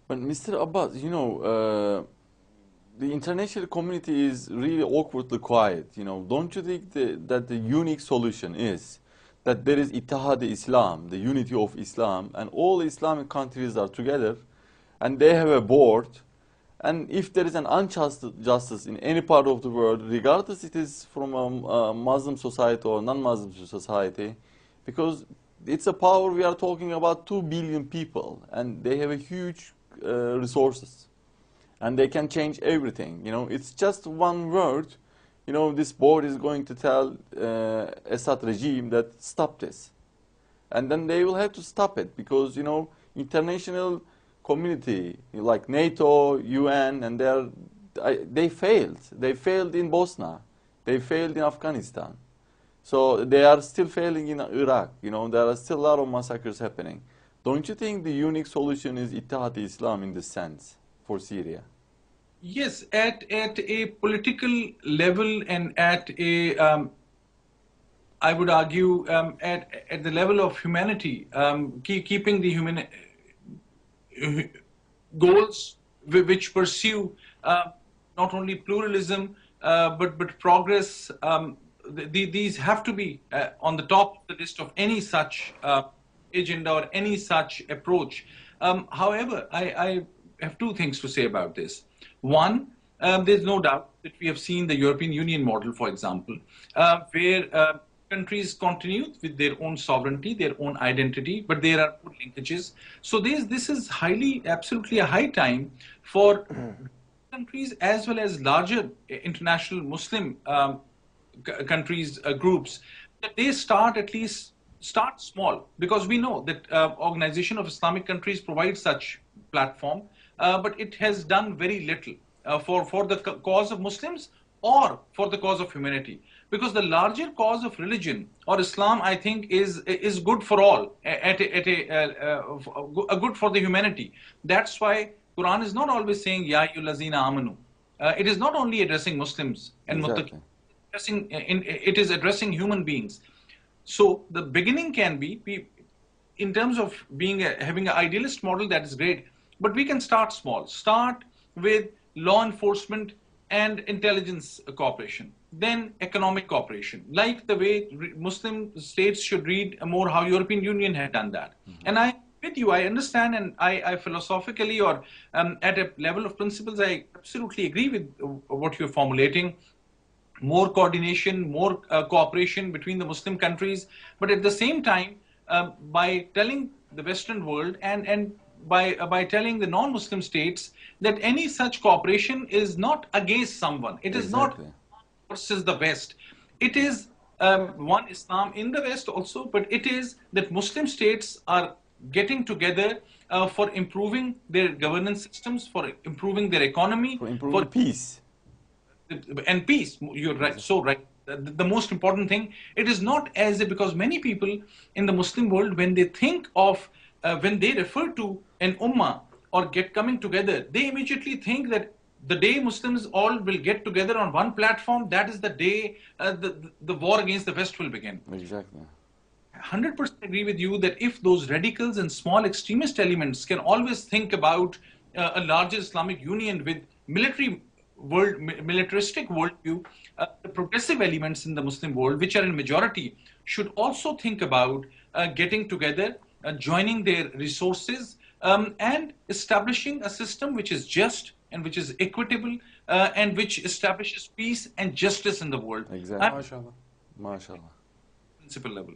But Mr. Abbas, the international community is really awkwardly quiet. Don't you think that the unique solution is that there is Ittihad Islam, the unity of Islam, and all Islamic countries are together, and they have a board, and if there is an unjust justice in any part of the world, regardless it is from a Muslim society or non-Muslim society, because it's a power, we are talking about 2 billion people, and they have a huge resources, and they can change everything. It's just one word. This board is going to tell Assad regime that stop this, and then they will have to stop it because international community like NATO, UN, and they failed. They failed in Bosnia. They failed in Afghanistan. So they are still failing in Iraq. There are still a lot of massacres happening. Don't you think the unique solution is Ittihad Islam in this sense for Syria? Yes, at a political level and at a, I would argue, at the level of humanity, keeping the human goals which pursue not only pluralism but progress. These have to be on the top of the list of any such agenda or any such approach. However, I have two things to say about this. One, there's no doubt that we have seen the European Union model, for example, where countries continue with their own sovereignty, their own identity, but there are good linkages. So this is absolutely a high time for countries as well as larger international Muslim countries, groups, that they start small, because we know that Organization of Islamic Countries provides such platform, but it has done very little for the cause of Muslims or for the cause of humanity. Because the larger cause of religion or Islam, I think, is good for all, good for the humanity. That's why Quran is not always saying Ya ayyuhallazina amanu. It is not only addressing Muslims and muttaqin, Exactly. it is addressing human beings. So the beginning can be in terms of having an idealist model, that is great, but we can start small. Start with law enforcement and intelligence cooperation, then economic cooperation, like the way Muslim states should read more how European Union had done that. And with you, I understand, and I philosophically or at a level of principles, I absolutely agree with what you're formulating. More coordination, more cooperation between the Muslim countries, but at the same time, by telling the Western world and by telling the non-Muslim states that any such cooperation is not against someone. It is not Exactly. versus the West. It is one Islam in the West also, but it is that Muslim states are getting together for improving their governance systems, for improving their economy, For improving for the peace. and peace. You're right, Exactly. so right. The most important thing, it is not as if, because many people in the Muslim world, when they think of, when they refer to an ummah or get coming together, they immediately think that the day Muslims all will get together on one platform, that is the day the war against the West will begin. Exactly. 100% agree with you that if those radicals and small extremist elements can always think about a larger Islamic Union with militaristic worldview, the progressive elements in the Muslim world, which are in majority, should also think about getting together, joining their resources, and establishing a system which is just and which is equitable, and which establishes peace and justice in the world Exactly. at MashaAllah. MashaAllah. principal level.